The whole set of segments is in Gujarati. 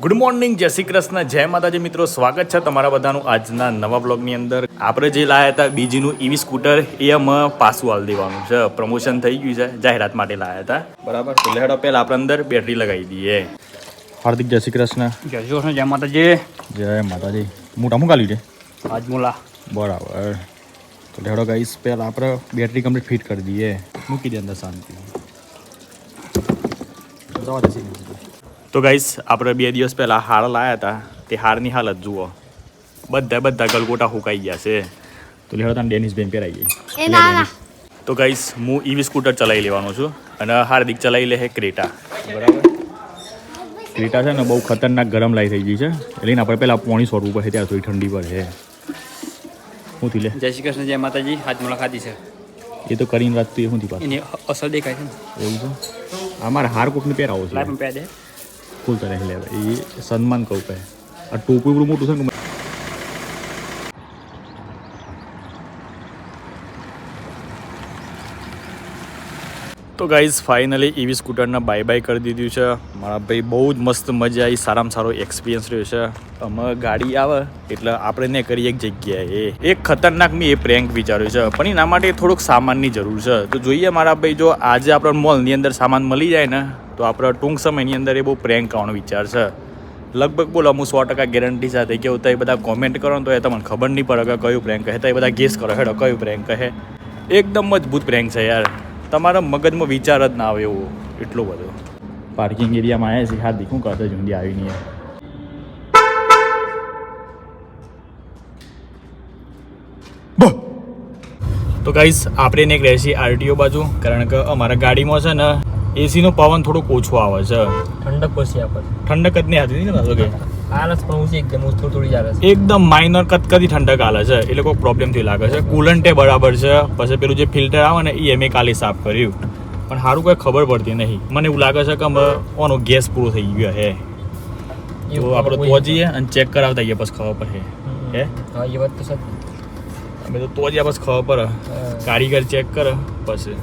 ગુડ મોર્નિંગ, જય શ્રી કૃષ્ણ, જય માતાજી મિત્રો. સ્વાગત છે તમારા બધાનું આજના નવા બ્લોગની અંદર. આપણે જે લાયા હતા બીજીનું ઈવી સ્કૂટર એ અમે પાછું હાલ દેવાનું છે. પ્રમોશન થઈ ગયું છે, જાહેરાત માટે લાયા હતા. બરાબર, તો લેડો પહેલા આપણે અંદર બેટરી લગાવી દઈએ. હાર્દિક જય શ્રી કૃષ્ણ. જય શ્રી કૃષ્ણ, જય માતાજી. જય માતાજી. મોટા મુકાલ્યું છે આજમુલા. બરાબર, તો લેડો ગાઈસ પહેલા આપણે બેટરી કમ્પ્લીટ ફિટ કરી દઈએ. મૂકી દે અંદર શાંતિ. તો ગાઈસ આપણે 2 દિવસ પહેલાં હાર લાવ્યા હતા. તે હારની હાલત જુઓ, બધા ગલગોટા હુકાઈ ગયા છે. તો લેડો તને ડેનિસ બેન પહેરાઈ ગઈ. તો ગાઈસ હું ઈવી સ્કૂટર ચલાવી લેવાનો છું અને હાર્દિક ચલાવી લે છે ક્રેટા. બરાબર, ક્રેટા છે ને બહુ ખતરનાક ગરમ લાઈ થઈ ગઈ છે. એટલે આપણે પહેલાં પોણી સોડવું પડે, ત્યાં થોડી ઠંડી પડે. શું થી લે? જય શ્રી કૃષ્ણ, જય માતાજી. આજમુલા ખાધી છે એ તો કરીને વાત તો એ શું થી પાછું એની અસર દેખાય છે ને. એવું છે. અમારે હાર કોકને પહેરાવો છે. લાઈફ માં પહેરે ફૂલ તરે લે એ સન્માન કહું કહે. આ ટોપું એટલું મોટું છે ને. તો ગાઈઝ ફાઇનલી ઈવી સ્કૂટરને બાય બાય કરી દીધું છે. મારા ભાઈ બહુ જ મસ્ત મજા આવી, સારામાં સારો એક્સપિરિયન્સ રહ્યો છે. અમે ગાડી આવે એટલે આપણે ને કરીએ એક જગ્યાએ. એક ખતરનાક મેં એ પ્રેન્ક વિચાર્યું છે, પણ એના માટે થોડુંક સામાનની જરૂર છે. તો જોઈએ મારા ભાઈ, જો આજે આપણે મોલની અંદર સામાન મળી જાય ને તો આપણે ટૂંક સમયની અંદર એ બહુ પ્રેન્ક કરવાનો વિચાર છે. લગભગ બોલો હું 100% ગેરંટી સાથે કેવું તો એ બધા કોમેન્ટ કરો ને તો એ તમને ખબર નહીં પડે કે કયું પ્રેન્ક કહે. તો એ બધા ગેસ કરો હેડો કયું પ્રેન્ક કહે. એકદમ મજબૂત પ્રેન્ક છે યાર, તમારા મગજમાં વિચાર જ ના આવે એવું એટલો બધો. પાર્કિંગ એરિયામાં આવ્યા છે. હાર્દિક શું કરતો જુંડી આવી નહીં. તો ગાઈસ આપણે ને એક રહે છીએ આરટીઓ બાજુ, કારણ કે અમારા ગાડીમાં છે ને એસીનો પવન થોડોક ઓછો આવે છે. ઠંડક પછી આપણે ઠંડક જ નહીં આવતી ને કે આલસ પણ હું એકદમ થોડી આવે છે. એકદમ માઇનર કદકદી ઠંડક આલે છે. એટલે કોઈ પ્રોબ્લેમ થી લાગે છે. કુલન્ટે બરાબર છે. પછી પેલું જે ફિલ્ટર આવે ને એ મેં કાલે સાફ કર્યું, પણ સારું કોઈ ખબર પડતી નહીં. મને એવું લાગે છે કે ઓનો ગેસ પૂરો થઈ ગયો હે. તો આપણે પહોંચીએ અને ચેક કરાવતા આવીએ, પછી ખબર પડે હે. હા એ વાત તો સર, અમે તો પહોંચ્યા પછી ખબર પડે. કારીગર ચેક કરે પછી.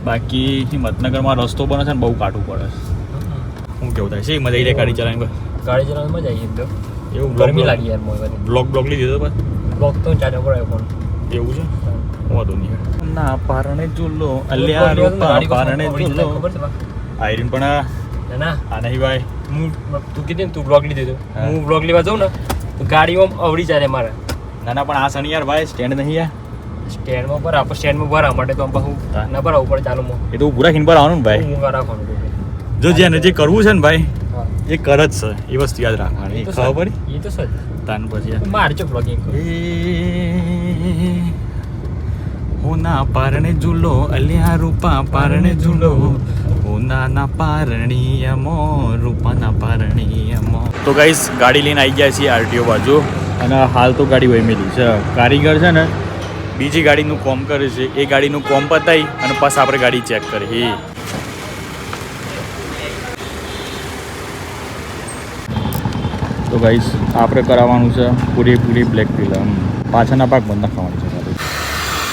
બાકી હિંમતનગરમાં રસ્તો બને છે ને બહુ કાઢવું પડે. શું કેવું થાય છે? મજા આવી જાય ગાડી ચલાવવાની? ગાડી ચલાવવાની મજા આવી એકદમ. એવું ગરમી લાગી યાર મોય વાળી. બ્લોક લીધી તો બસ બ્લોક તો ચાલે પડે પણ એવું છે. વાંધો નહીં. ના પારણે ઝૂલો અલ્યા રૂપા પારણે ઝૂલો આયરીન પણ ના આ નહીં ભાઈ. હું તું કીધી ને તું બ્લોગ લીધી તો હું બ્લોગ લેવા જાઉં ને તો ગાડીમાં અવળી ચાલે મારે. ના પણ આ શનિ યાર ભાઈ સ્ટેન્ડ નહીં યાર. સ્ટેન્ડમાં ભરા સ્ટેન્ડમાં ભરા માટે તો હું ના ભરાવું પડે ચાલુમાં. એ તો પૂરા ખીન પર આવવાનું ને ભાઈ. હું રાખવાનું જો જેને જે કરવું છે ને ભાઈ એ કર જ છે. એ વસ્તુ યાદ રાખવાની. ખબર પડી? એ તો સર તાન પછી મારે ચો બ્લોગિંગ હોના પારણે ઝૂલો અલ્યા રૂપા પારણે ઝૂલો હોના પારણીયમો રૂપાના પારણીયમો. તો ગાઈસ ગાડી લઈને આવી ગયા છીએ આરટીઓ બાજુ અને હાલ તો ગાડી વહેમેલી છે. કારીગર છે ને બીજી ગાડીનું કોમ કરે છે. એ ગાડીનું કોમ પતાવી અને પાછા આપણે ગાડી ચેક કરી. તો ગાઈસ આપણે કરાવવાનું છે પૂરી બ્લેક ફિલ્મ. પાછળના ભાગ બંધ નાખવાનું છે.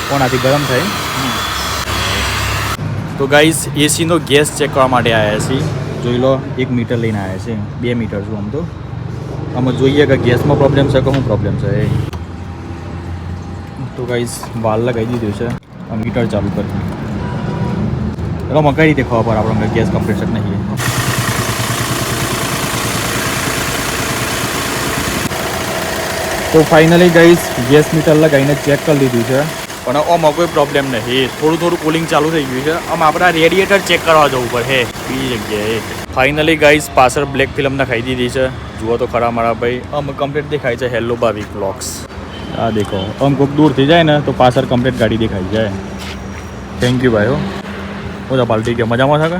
કોણ આથી ગરમ થાય. તો ગાઈસ એસીનો ગેસ ચેક કરવા માટે આવ્યા છીએ. જોઈ લો 1 મીટર લઈને આવ્યા છે. 2 મીટર છું આમ તો. આમાં જોઈએ કે ગેસમાં પ્રોબ્લેમ છે કે શું પ્રોબ્લેમ છે. તો ગાઈસ વાલ લગાવી દીધું છે. આ મીટર ચાલુ કરી એટલે કઈ રીતે ખબર પડે આપણે ગેસ કમ્પ્રેસર નહીં. તો ફાઇનલી ગાઈસ ગેસ મીટર લગાવીને ચેક કરી લીધું છે, પણ આમાં કોઈ પ્રોબ્લેમ નહીં. થોડું કુલિંગ ચાલુ થઈ ગયું છે. આમ આપણા રેડિએટર ચેક કરવા જવું પડે બીજી જગ્યાએ. ફાઇનલી ગાઈસ પાછળ બ્લેક ફિલ્મ નખાઈ દીધી છે. જુઓ તો ખરા મારા ભાઈ. આમ કમ્પ્લીટ દેખાય છે હેલો ભાવિક વ્લોગ્સ. આ દેખો આમ કોઈક દૂરથી જાય ને તો પાછળ કમ્પ્લીટ ગાડી દેખાઈ જાય. થેન્ક યુ ભાઈ. ઓછા પાલટી કે મજામાં છે કે?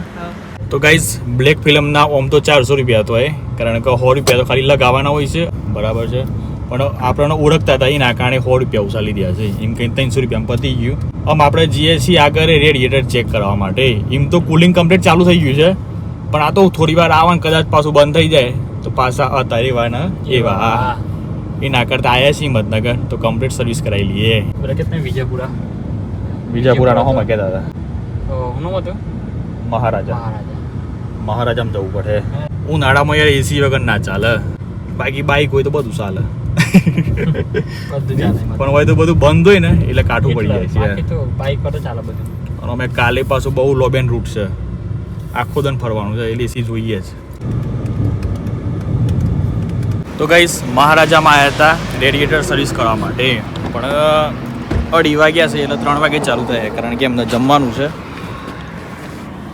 તો ગાઈઝ બ્લેક ફિલ્મના ઓમ તો 400 રૂપિયા હતો એ, કારણ કે 100 રૂપિયા તો ખાલી લગાવવાના હોય છે. બરાબર છે, પણ આપણને ઓળખતા હતા એના કારણે 100 રૂપિયા ઉછાલી દીધા છે. એમ કંઈ 300 રૂપિયામાં પતી ગયું. આમ આપણે જઈએ છીએ આગળ રેડિએટર ચેક કરવા માટે. એમ તો કુલિંગ કમ્પ્લીટ ચાલુ થઈ ગયું છે, પણ આ તો થોડી વાર આવવાનું કદાચ પાછું બંધ થઈ જાય તો પાછા હતા એવાના એવા. એના કરતા આવ્યા છીએ હિંમતનગર તો કમ્પ્લીટ સર્વિસ કરાવી લઈએ. બોલે કેટલા વિજાપુરાનો હોમાં કહેતા હતા. હું હતું મહારાજા. મહારાજામાં જવું પડે. ઉનાળામાં યાર એસી વગર ના ચાલે. બાકી બાઈક હોય તો બધું ચાલે. બધું ચાલે એમાં. પણ હોય તો બધું બંધ હોય ને એટલે કાઠું પડી જાય છે. બાકી તો બાઈક પર તો ચાલે બધું. અને અમે કાલે પાછું બહુ લોબેન રૂટ છે, આખો દન ફરવાનું છે એટલે એસી જોઈએ જ. તો ગાઈસ મહારાજામાં આવ્યા હતા રેડિએટર સર્વિસ કરવા માટે, પણ 2:30 વાગ્યા છે એટલે 3 વાગે ચાલુ થાય, કારણ કે એમને જમવાનું છે.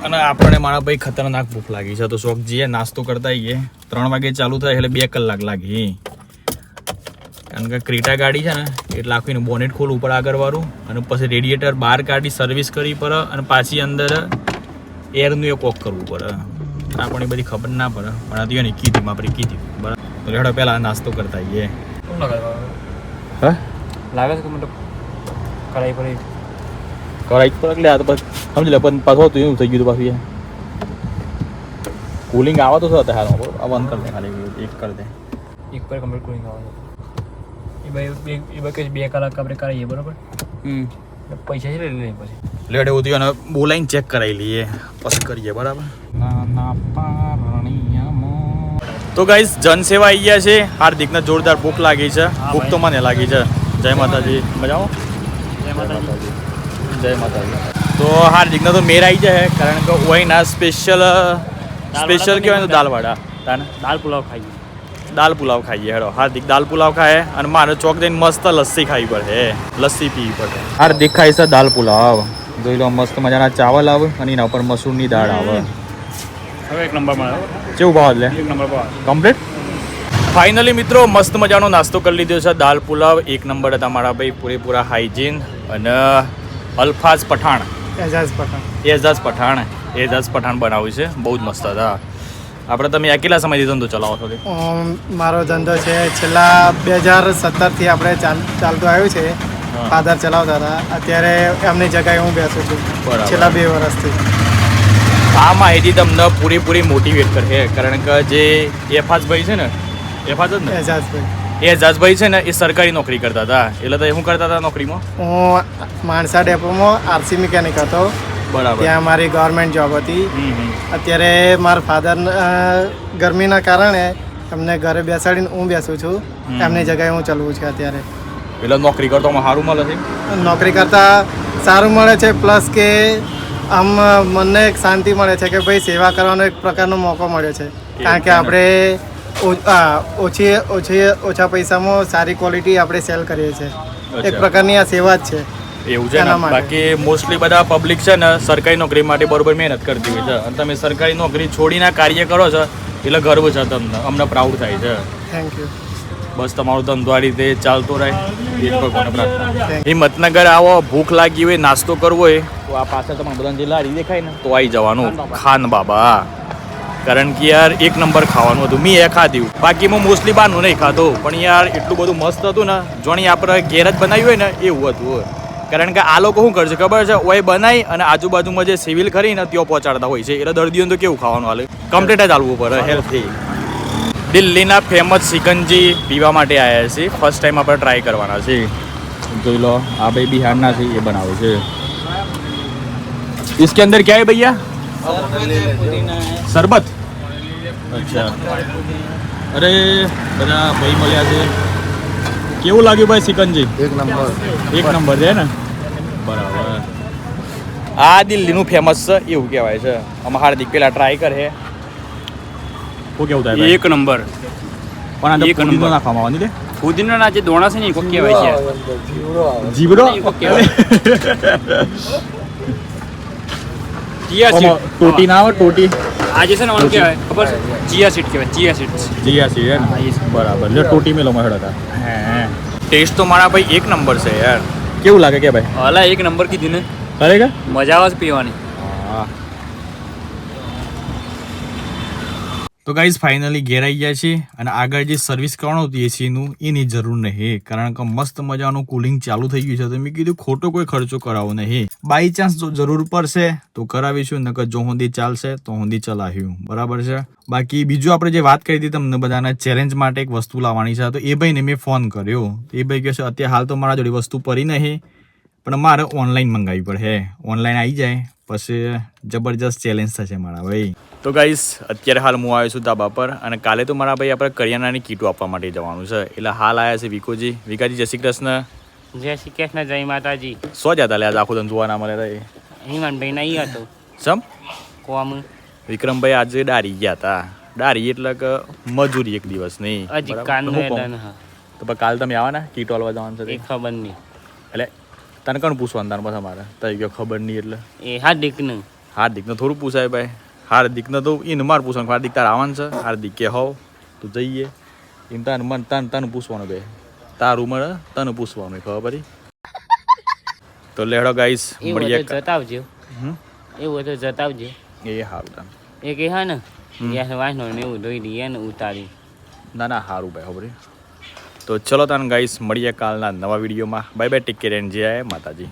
અને આપણે મારા ભાઈ ખતરનાક ભૂખ લાગી છે, તો શોખ જઈએ નાસ્તો કરતા આવીએ. 3 વાગે ચાલુ થાય એટલે 2 કલાક લાગી, કારણ કે ક્રેટા ગાડી છે ને એટલે આખું બોનેટ ખોલવું પડે આગળ વાળું, અને પછી રેડિએટર બહાર કાઢી સર્વિસ કરવી પડે, અને પાછી અંદર એરનું એક ઓફ કરવું પડે. આપણને બધી ખબર ના પડે, પણ આ તો કીધી આપણે કીધી બરાબર. તો લેડો પહેલાં નાસ્તો કરતા આવીએ. શું લાગે? હા લાગે છે કે મતલબ કઢાઈ પર કરાઈ પર એટલે આ તો બસ સમજી લે, પણ પાછું હતું એવું થઈ ગયું હતું પાછું. કુલિંગ આવે તો શું હતા હાલ આ બંધ કરી દે, ખાલી એક કરી દે. એક પર કમ્પ્લીટ કુલિંગ આવે એ ભાઈ એ ભાઈ 2 કલાક આપણે કરાવીએ બરાબર. પૈસા છે લઈ લઈએ પછી લેટ એવું થયું અને બોલાઈને ચેક કરાવી લઈએ પછી કરીએ બરાબર. તો ગાઈસ જનસેવા આવી ગયા છે. હાર્દિકને જોરદાર ભૂખ લાગી છે. ભૂખ તો મને લાગી છે. જય માતાજી. મજામાં? જય માતાજી. જય માતાજી. તો હાર્દિકને તો મેર આવી જાય, કારણ કે ઓઈના સ્પેશિયલ કહેવાય તો દાલવાડા તાને દાલ પુલાવ ખાઈએ. દાલ પુલાવ ખાઈએ. હેડો હાર્દિક દાલ પુલાવ ખાય, અને મારે ચોક જઈને મસ્ત લસ્સી ખાવી પડે, લસ્સી પીવી પડે. હાર્દિક ખાય છે દાલ પુલાવ. જોઈ લો મસ્ત મજાના ચાવલ આવે અને એના ઉપર મસૂરની દાળ આવે. હવે 1 નંબર મળે. કેવું ભાવ લે? 1 નંબર ભાવ કમ્પ્લીટ. ફાઇનલી મિત્રો મસ્ત મજાનો નાસ્તો કરી લીધો છે. દાલ પુલાવ 1 નંબર હતા મારા ભાઈ, પૂરેપૂરા હાઇજીન. અને અલ્ફાઝ પઠાણ એજાઝ પઠાણ બનાવ્યું છે, બહુ જ મસ્ત હતા. આપણે તમે આ કેટલા સમયથી ધંધો ચલાવો છો? મારો ધંધો છે છેલ્લા 2017થી આપણે ચાલતો આવ્યું છે. ફાધર ચલાવતા હતા, અત્યારે એમની જગ્યાએ હું બેસું છું બરાબર. છેલ્લા 2 વર્ષથી. આ માહિતી તમને પૂરેપૂરી મોટિવેટ કરશે, કારણ કે જે એફાઝભાઈ છે ને, એફાઝ જ ને, એજાઝભાઈ એજાઝભાઈ છે ને એ સરકારી નોકરી કરતા હતા. એટલે તો શું કરતા હતા નોકરીમાં? હું માણસા ડેપોમાં આરસી મિકેનિક હતો. બરાબર. ત્યાં મારી ગવર્મેન્ટ જોબ હતી. અત્યારે મારા ફાધર ગરમીના કારણે એમને ઘરે બેસાડીને હું બેસું છું, એમની જગ્યાએ હું ચલવું છે અત્યારે. એટલે નોકરી કરતો સારું મળે છે? નોકરી કરતાં સારું મળે છે, પ્લસ કે આમ મનને એક શાંતિ મળે છે કે ભાઈ સેવા કરવાનો એક પ્રકારનો મોકો મળ્યો છે, કારણ કે આપણે ઓછા પૈસામાં સારી ક્વોલિટી આપણે સેલ કરીએ છીએ. એક પ્રકારની આ સેવા જ છે. એવું છે ને. બાકી મોસ્ટલી બધા પબ્લિક છે ને સરકારી નોકરી માટે બરોબર મહેનત કરતી હોય છે, અને તમે સરકારી નોકરી છોડીને કાર્ય કરો છો એટલે ગર્વ છે તમને, અમને પ્રાઉડ થાય છે. Thank you. બસ તમારો ધંધો આ રીતે ચાલતો રહે, એ જ ભગવાનને પ્રાર્થના. હિંમતનગર આવો, ભૂખ લાગી હોય, નાસ્તો કરવો હોય તો આ પાછળ તમારે બધાને જે લારી દેખાય ને તો આવી જવાનું ખાન બાબા, કારણ કે યાર 1 નંબર ખાવાનું હતું. મેં એ ખાધું, બાકી હું મોસ્ટલી બહારનું નહીં ખાધું, પણ યાર એટલું બધું મસ્ત હતું ને, જોણી આપણે ઘેર જ બનાવ્યું હોય ને એવું હતું. કારણ કે આ લોકો શું કરશે ખબર છે, ઓય બનાવી અને આજુબાજુમાં જે સિવિલ ખરી ને ત્યાં પહોંચાડતા હોય છે, એટલે દર્દીઓને તો કેવું ખાવાનું હાલે, કમ્પ્લીટ જ ચાલવું પડે હેલ્થથી. દિલ્હીના ફેમસ સિકંજી પીવા માટે આવ્યા છીએ. ફર્સ્ટ ટાઈમ આપણે ટ્રાય કરવાના છે. જોઈ લો આ ભાઈ બિહારના છે, એ બનાવે છે. इसके अंदर क्या है भैया? शरबत. अच्छा. અરે બધા ભાઈ મળ્યા છે. કેવું લાગ્યું ભાઈ સિકંજી? 1 નંબર છે ને. બરાબર. આ દિલ્હીનું ફેમસ છે એવું કહેવાય છે. આમાં હાર્દિક પેલા ટ્રાય કરે. શું કેવું થાય? 1 નંબર. પણ આ એક નંબર નાખવામાં આવવાની લે. ફુદીનાના જે દોણા છે ને એ કોક કહેવાય છે. જીબરો. ચિયા સીડ. ટોટી ના આવે ટોટી. આ જે છે ને ઓન કહેવાય ખબર છે? ચિયા સીડ કહેવાય. ચિયા સીડ. બરાબર. લે ટોટી મેલો મળ્યો હતા. ટેસ્ટ તો મારા ભાઈ 1 નંબર છે યાર. કેવું લાગે કે ભાઈ? હલા 1 નંબર કીધી ને. ખરેખર મજા આવે છે પીવાની. તો ગાઈઝ ફાઇનલી ઘેર આવી ગયા છે, અને આગળ જે સર્વિસ કરવાનું હતું એસીનું એની જરૂર નહીં, કારણ કે મસ્ત મજાનું કુલિંગ ચાલુ થઈ ગયું છે. તો મેં કીધું ખોટો કોઈ ખર્ચો કરાવો નહીં, બાય ચાન્સ જો જરૂર પડશે તો કરાવીશું, નકર જો સુધી ચાલશે તો સુધી ચલાવ્યું. બરાબર છે. બાકી બીજું આપણે જે વાત કરી હતી તમને બધાના ચેલેન્જ માટે એક વસ્તુ લાવવાની છે, તો એ ભાઈને મેં ફોન કર્યો. એ ભાઈ કહે છે અત્યારે હાલ તો મારા જોડે વસ્તુ પડી નહીં, પણ મારે ઓનલાઈન મંગાવવી પડે. ઓનલાઈન આવી જાય પછી જબરજસ્ત ચેલેન્જ થશે મારા ભાઈ. તો ગાઈસ અત્યારે હાલ હું આવ્યો છું ધાબા પર અને કાલે તો મારા ભાઈ આપણે કરિયાણાની કીટો આપવા માટે જવાનું છે એટલે હાલ આવ્યા છે વિકોજી. વિકાજી જય શ્રી કૃષ્ણ. જય શ્રી કૃષ્ણ, જય માતાજી. સો જતા લે આજ આખો ધન જોવા ના મળે રે. હિમાનભાઈ નહીં હતો સમ કોમ વિક્રમભાઈ આજે ડારી ગયા હતા. ડારી એટલે કે મજૂરી એક દિવસ નહીં. હજી કાનનો એડન હા તો પણ કાલ તમે આવવાના કીટો આલવા જવાનું છે એ ખબર નહીં. એટલે તને કોણ પૂછવાનું તાર પાસે મારે તઈ ગયો ખબર નહીં એટલે એ હાર્દિકનું હાર્દિકને થોડું પૂછાય ભાઈ. હાર્દિકને તો એને મારે પૂછવાનું હાર્દિક તાર આવવાનું છે. હાર્દિક કે હોવ તું જઈએ એમ તને મન તને પૂછવાનું ભાઈ તારું મળે તને પૂછવાનું ખબર પડી. તો લેડો ગાઈસ એવું મળીએ. તો જતાવજો એવું તો જતાવજો એ સારું તને એ કે હા ને ગેસ વાંચનો ને એવું ધોઈ દઈએ ને ઉતારી. ના ના સારું ભાઈ ખબર. તો ચલો તને ગાઈસ મળીએ કાલના નવા વિડીયોમાં. Bye bye take care and જય માતાજી.